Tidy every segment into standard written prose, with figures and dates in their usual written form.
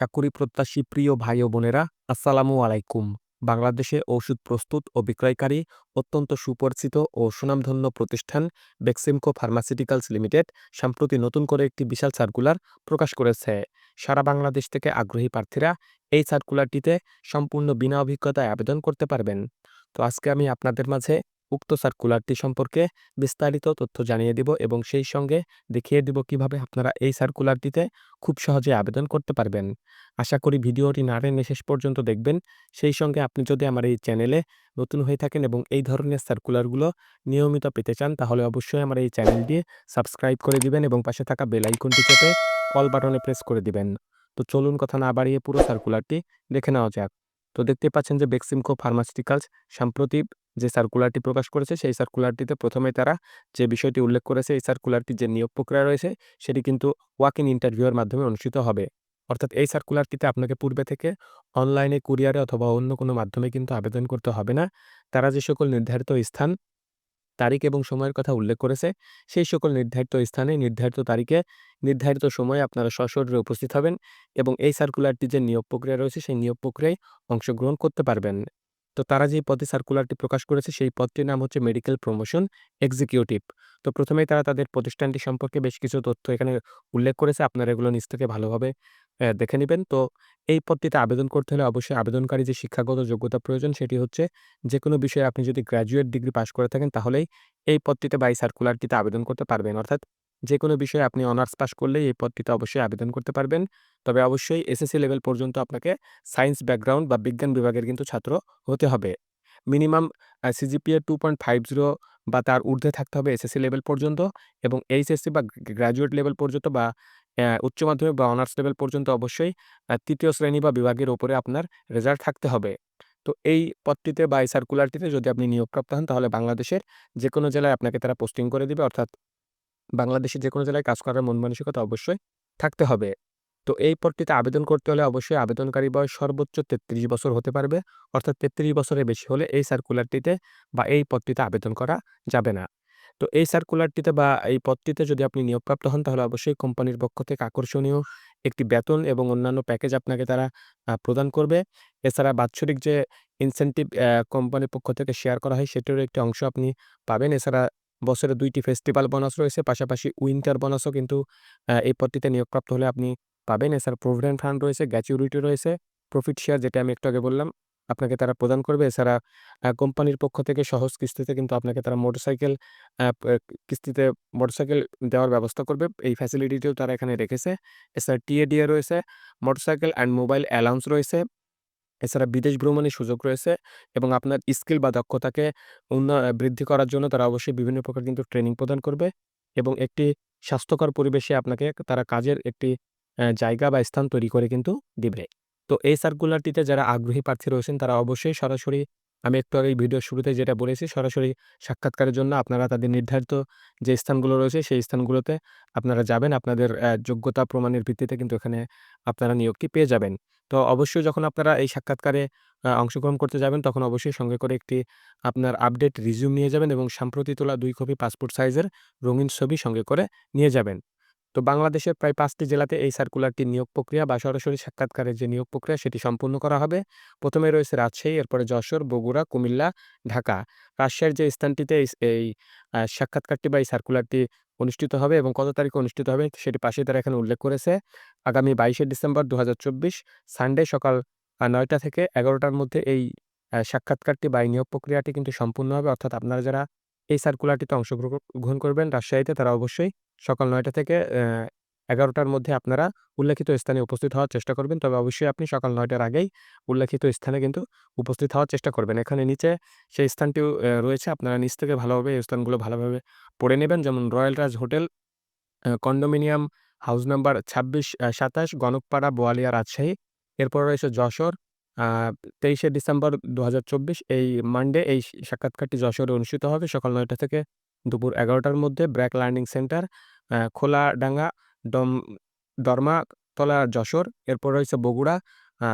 চাকুরি প্রত্যাশী প্রিয় ভাই ও বোনেরা, আসসালামু আলাইকুম। বাংলাদেশে ওষুধ প্রস্তুত ও বিক্রয়কারী অত্যন্ত সুপরিচিত ও সুনামধন্য প্রতিষ্ঠান বেক্সিমকো ফার্মাসিউটিক্যালস লিমিটেড সম্প্রতি নতুন করে একটি বিশাল সার্কুলার প্রকাশ করেছে। সারা বাংলাদেশ থেকে আগ্রহী প্রার্থীরা এই সার্কুলারটিতে সম্পূর্ণ বিনা অভিজ্ঞতায় আবেদন করতে পারবেন। তো আজকে আমি আপনাদের মাঝে উক্ত সার্কুলারটি সম্পর্কে বিস্তারিত তথ্য জানিয়ে দিব এবং সেই সঙ্গে দেখিয়ে দিব কিভাবে আপনারা এই সার্কুলারটিতে খুব সহজে আবেদন করতে পারবেন। আশা করি ভিডিওটি না টেনে শেষ পর্যন্ত দেখবেন। সেই সঙ্গে আপনি যদি আমার এই চ্যানেলে নতুন হয়ে থাকেন এবং এই ধরনের সার্কুলারগুলো নিয়মিত পেতে চান, তাহলে অবশ্যই আমার এই চ্যানেলটি সাবস্ক্রাইব করে দিবেন এবং পাশে থাকা বেল আইকনটি চেপে অল বাটনে প্রেস করে দিবেন। তো চলুন কথা না বাড়িয়ে পুরো সার্কুলারটি দেখে নেওয়া যাক। তো দেখতেই পাচ্ছেন যে বেক্সিমকো ফার্মাসিউটিক্যালস সাম্প্রতিক যে সার্কুলারটি প্রকাশ করেছে, সেই সার্কুলারটিতে প্রথমে তারা যে বিষয়টি উল্লেখ করেছে, এই সার্কুলারটির যে নিয়োগ প্রক্রিয়া রয়েছে সেটি কিন্তু ওয়াক ইন ইন্টারভিউয়ের মাধ্যমে অনুষ্ঠিত হবে। অর্থাৎ এই সার্কুলারটিতে আপনাকে পূর্বে থেকে অনলাইনে, কুরিয়ারে অথবা অন্য কোনো মাধ্যমে কিন্তু আবেদন করতে হবে না। তারা যে সকল নির্ধারিত স্থান, তারিখ এবং সময়ের কথা উল্লেখ করেছে, সেই সকল নির্ধারিত স্থানে, নির্ধারিত তারিখে, নির্ধারিত সময়ে আপনারা সশরীরে উপস্থিত হবেন এবং এই সার্কুলারটি যে নিয়োগ প্রক্রিয়া রয়েছে, সেই নিয়োগ প্রক্রিয়ায় অংশগ্রহণ করতে পারবেন। তো তারা যে পদে সার্কুলারটি প্রকাশ করেছে, সেই পদটির নাম হচ্ছে মেডিকেল প্রমোশন এক্সিকিউটিভ। তো প্রথমেই তারা তাদের প্রতিষ্ঠানটি সম্পর্কে বেশ কিছু তথ্য এখানে উল্লেখ করেছে। আপনারা এগুলো নিজ থেকে ভালোভাবে দেখে নিবেন। তো এই পদটিতে আবেদন করতে হলে অবশ্যই আবেদনকারী যে শিক্ষাগত যোগ্যতা প্রয়োজন, সেটি হচ্ছে যেকোনো বিষয়ে আপনি যদি গ্র্যাজুয়েট ডিগ্রি পাস করে থাকেন, তাহলেই এই পদটিতে বা এই সার্কুলারটিতে আবেদন করতে পারবেন। অর্থাৎ যেকোনো বিষয়ে আপনি অনার্স পাস করলেই এই পদটিতে অবশ্যই আবেদন করতে পারবেন। তবে অবশ্যই এসএসসি লেভেল পর্যন্ত আপনাকে সায়েন্স ব্যাকগ্রাউন্ড বা বিজ্ঞান বিভাগের কিন্তু ছাত্র হতে হবে। মিনিমাম সিজিপিএ 2.50 বা তার ঊর্ধ্বে থাকতে হবে এসএসসি লেভেল পর্যন্ত, এবং এইচএসসি বা গ্র্যাজুয়েট লেভেল পর্যন্ত বা উচ্চ মাধ্যমিক বা অনার্স লেভেল পর্যন্ত অবশ্যই ৩য় শ্রেণী বা বিভাগের উপরে আপনার রেজাল্ট থাকতে হবে। তো এই পদটিতে বা এই সার্কুলারটিতে যদি আপনি নিয়োগপ্রাপ্ত হন, তাহলে বাংলাদেশের যেকোনো জেলায় আপনাকে তারা পোস্টিং করে দিবে। অর্থাৎ বাংলাদেশের যেকোনো জেলায় কাজ করার মন মানসিকতা অবশ্যই থাকতে হবে। তো এই পদটিতে আবেদন করতে হলে অবশ্যই আবেদনকারী বয়স সর্বোচ্চ ৩৩ বছর হতে পারবে। অর্থাৎ ৩৩ বছরের বেশি হলে এই সার্কুলারটিতে বা এই পদটিতে আবেদন করা যাবে না। তো এই সার্কুলারটিতে বা এই পদটিতে যদি আপনি নিয়োগপ্রাপ্ত হন, তাহলে অবশ্যই কোম্পানির পক্ষ থেকে আকর্ষণীয় একটি বেতন এবং অন্যান্য প্যাকেজ আপনাকে তারা প্রদান করবে। এছাড়া বাৎসরিক যে ইনসেনটিভ কোম্পানির পক্ষ থেকে শেয়ার করা হয়, সেটারও একটি অংশ আপনি পাবেন। এছাড়া বছরে ২ টি ফেস্টিভাল বোনাস রয়েছে। পাশাপাশি উইন্টার বোনাসও কিন্তু এই পদটিতে নিয়োগপ্রাপ্ত হলে আপনি পাবেন। এছাড়া প্রভিডেন্ট ফান্ড রয়েছে, গ্র্যাচুইটি রয়েছে, প্রফিট শেয়ার যেটা আমি একটু আগে বললাম, আপনাকে তারা প্রদান করবে। এছাড়া কোম্পানির পক্ষ থেকে সহজ কিস্তিতে কিন্তু আপনাকে তারা মোটরসাইকেল আ প কিস্তিতে মোটরসাইকেল দেওয়ার ব্যবস্থা করবে। এই ফ্যাসিলিটিটিও তারা এখানে রেখেছে। এছাড়া টিএডিএ রয়েছে, মোটরসাইকেল অ্যান্ড মোবাইল অ্যালাউন্স রয়েছে। এছাড়া বিদেশ ভ্রমণের সুযোগ রয়েছে এবং আপনার স্কিল বা দক্ষতাকে বৃদ্ধি করার জন্য তারা অবশ্যই বিভিন্ন প্রকার কিন্তু ট্রেনিং প্রদান করবে এবং একটি স্বাস্থ্যকর পরিবেশে আপনাকে তারা কাজের একটি জায়গা বা স্থান তৈরি করে কিন্তু দিবে। তো এই সার্কুলারটিতে যারা আগ্রহী প্রার্থী রয়েছেন, তারা অবশ্যই সরাসরি, আমি একটু আগে এই ভিডিওর শুরুতে যেটা বলেছি, সরাসরি সাক্ষাৎকারের জন্য আপনারা তাদের নির্ধারিত যে স্থানগুলো রয়েছে, সেই স্থানগুলোতে আপনারা যাবেন। আপনাদের যোগ্যতা প্রমাণের ভিত্তিতে কিন্তু এখানে আপনারা নিয়োগটি পেয়ে যাবেন। তো অবশ্যই যখন আপনারা এই সাক্ষাৎকারে অংশগ্রহণ করতে যাবেন, তখন অবশ্যই সঙ্গে করে একটি আপনার আপডেট রিজিউম নিয়ে যাবেন এবং সাম্প্রতি তোলা ২ কপি পাসপোর্ট সাইজের রঙিন ছবি সঙ্গে করে নিয়ে যাবেন। তো বাংলাদেশের প্রায় ৫ টি জেলাতে এই সার্কুলারটির নিয়োগ প্রক্রিয়া বা সরাসরি সাক্ষাৎকারের যে নিয়োগ প্রক্রিয়া, সেটি সম্পূর্ণ করা হবে। ১ম এ রয়েছে রাজশাহী, এরপরে যশোর, বগুড়া, কুমিল্লা, ঢাকা। রাজশাহীর যে স্থানটিতে এই সাক্ষাৎকারটি বা এই সার্কুলারটি অনুষ্ঠিত হবে এবং কত তারিখে অনুষ্ঠিত হবে, সেটি পাশেই তারা এখানে উল্লেখ করেছে। আগামী ২২শে ডিসেম্বর ২০২৪ সানডে সকাল ৯টা থেকে ১১টার মধ্যে এই সাক্ষাৎকারটি বা এই নিয়োগ প্রক্রিয়াটি কিন্তু সম্পূর্ণ হবে। অর্থাৎ আপনারা যারা এই সার্কুলারটিতে গ্রহণ করবেন রাজশাহীতে, তারা অবশ্যই সকাল ৯টা থেকে ১১টার মধ্যে আপনারা উল্লেখিত স্থানে উপস্থিত হওয়ার চেষ্টা করবেন। তবে অবশ্যই আপনি সকাল ৯টার আগেই উল্লেখিত স্থানে কিন্তু উপস্থিত হওয়ার চেষ্টা করবেন। এখানে নিচে সেই স্থানটিও রয়েছে। আপনারা নিচ থেকে ভালোভাবে এই স্থানগুলো ভালোভাবে পড়ে নেবেন। যেমন royal Raj hotel, condominium, house number ২৬, ২৭, Ganakpara, Boalia, Rajshahi. এরপর রয়েছে যশোর। আ ২৩শে ডিসেম্বর ২০২৪ এই মানডে এই সাক্ষাৎকারটি যশোরে অনুষ্ঠিত হবে সকাল ৯টা থেকে দুপুর ১১টার মধ্যে। ব্র্যাক লার্নিং সেন্টার, খোলাডাঙ্গা, ডম দরমাতলা, যশোর। এরপর রয়েছে বগুড়া, আ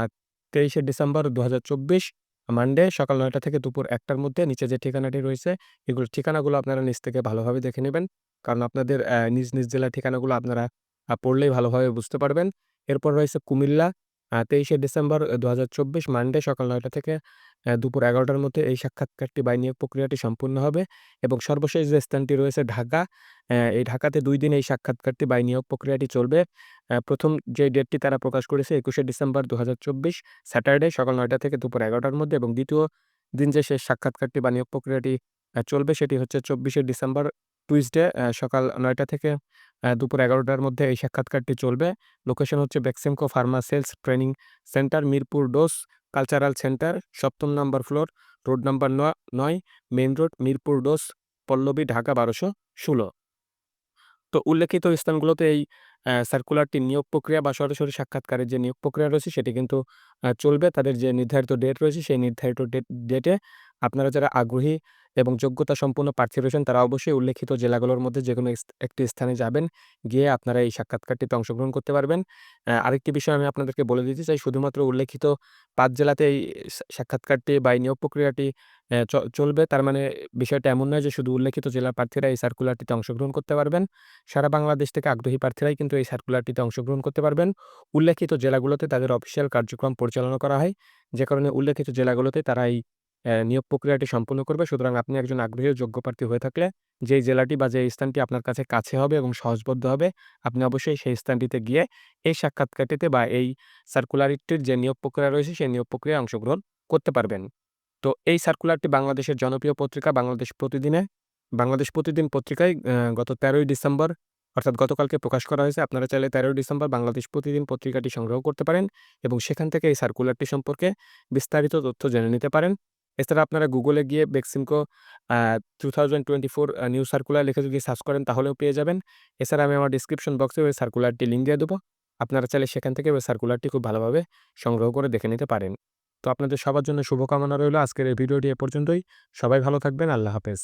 ২৩শে ডিসেম্বর ২০২৪ মানডে সকাল ৯টা থেকে দুপুর ১টার মধ্যে। নিচে যে ঠিকানাটি রয়েছে, এগুলোর ঠিকানাগুলো আপনারা নিচ থেকে ভালোভাবে দেখে নিবেন। কারণ আপনাদের নিজ জেলার ঠিকানাগুলো আপনারা পড়লেই ভালোভাবে বুঝতে পারবেন। এরপর রয়েছে কুমিল্লা, 23শে ডিসেম্বর ২০২৪ মানডে সকাল ৯টা থেকে দুপুর ১১টার মধ্যে এই সাক্ষাৎকারটি বা নিয়োগ প্রক্রিয়াটি সম্পূর্ণ হবে এবং সর্বশেষ যে স্থানটি রয়েছে ঢাকা, এই ঢাকাতে ২ দিন এই সাক্ষাৎকারটি বা নিয়োগ প্রক্রিয়াটি চলবে। ১ম যে ডেটটি তারা প্রকাশ করেছে ২১শে ডিসেম্বর ২০২৪ স্যাটারডে সকাল ৯টা থেকে দুপুর ১১টার মধ্যে এবং দ্বিতীয় দিন যে শেষ সাক্ষাৎকারটি বা নিয়োগ প্রক্রিয়াটি চলবে সেটি হচ্ছে ২৪শে ডিসেম্বর টুইসডে সকাল ৯টা থেকে দুপুর ১১টার মধ্যে এই সাক্ষাৎকারটি চলবে। লোকেশন হচ্ছে Beximco pharma sales training centre, Mirpur DOHS cultural centre, ৭ম number floor, road number ৯, main road, Mirpur DOHS, Pallabi, Dhaka ১২১৬। তো উল্লেখিত স্থানগুলোতে এই সার্কুলারটি নিয়োগ প্রক্রিয়া বা সরাসরি সাক্ষাৎকারের যে নিয়োগ প্রক্রিয়া রয়েছে সেটি কিন্তু চলবে। তাদের যে নির্ধারিত ডেট রয়েছে সেই নির্ধারিত ডেটে আপনারা যারা আগ্রহী এবং যোগ্যতা সম্পন্ন প্রার্থী রয়েছেন তারা অবশ্যই উল্লেখিত জেলাগুলোর মধ্যে যেকোনো একটি স্থানে যাবেন। গিয়ে আপনারা এই সাক্ষাৎকারটিতে অংশগ্রহণ করতে পারবেন। আরেকটি বিষয় আমি আপনাদেরকে বলে দিতে চাই, শুধুমাত্র উল্লেখিত ৫ জেলাতে এই সাক্ষাৎকারটি বা এই নিয়োগ প্রক্রিয়াটি চলবে। তার মানে বিষয়টা এমন নয় যে শুধু উল্লেখিত জেলার প্রার্থীরা এই সার্কুলারটিতে অংশগ্রহণ করতে পারবেন। সারা বাংলাদেশ থেকে আগ্রহী প্রার্থীরাই কিন্তু এই সার্কুলারটিতে অংশগ্রহণ করতে পারবেন। উল্লেখিত জেলাগুলোতে তাদের অফিসিয়াল কার্যক্রম পরিচালনা করা হয়। যে কারণে উল্লেখিত জেলাগুলোতে তারা এই নিয়োগ প্রক্রিয়াটি সম্পূর্ণ করবে। সুতরাং আপনি একজন আগ্রহী ও যোগ্য প্রার্থী হয়ে থাকলে যেই জেলাটি বা যেই স্থানটি আপনার কাছে হবে এবং সহজবোধ্য হবে, আপনি অবশ্যই সেই স্থানটিতে গিয়ে এই সাক্ষাৎকারটিতে বা এই সার্কুলারটির যে নিয়োগ প্রক্রিয়া রয়েছে সেই নিয়োগ প্রক্রিয়ায় অংশগ্রহণ করতে পারবেন। তো এই সার্কুলারটি বাংলাদেশের জনপ্রিয় পত্রিকা বাংলাদেশ প্রতিদিন পত্রিকায় গত ১৩ই ডিসেম্বর অর্থাৎ গতকালকে প্রকাশ করা হয়েছে। আপনারা চাইলে ১৩ই ডিসেম্বর বাংলাদেশ প্রতিদিন পত্রিকাটি সংগ্রহ করতে পারেন এবং সেখান থেকে এই সার্কুলারটি সম্পর্কে বিস্তারিত তথ্য জেনে নিতে পারেন। এছাড়া আপনারা গুগলে গিয়ে বেক্সিমকো 2024 নিউ সার্কুলার লিখে যদি সার্চ করেন তাহলেও পেয়ে যাবেন। এছাড়া আমি আমার ডেসক্রিপশন বক্সে ওই সার্কুলারটি লিঙ্ক দিয়ে দেবো। আপনারা চাইলে সেখান থেকে ওই সার্কুলারটি খুব ভালোভাবে সংগ্রহ করে দেখে নিতে পারেন। তো আপনাদের সবার জন্য শুভকামনা রইলো। আজকের এই ভিডিওটি এ পর্যন্তই। সবাই ভালো থাকবেন। আল্লাহ হাফেজ।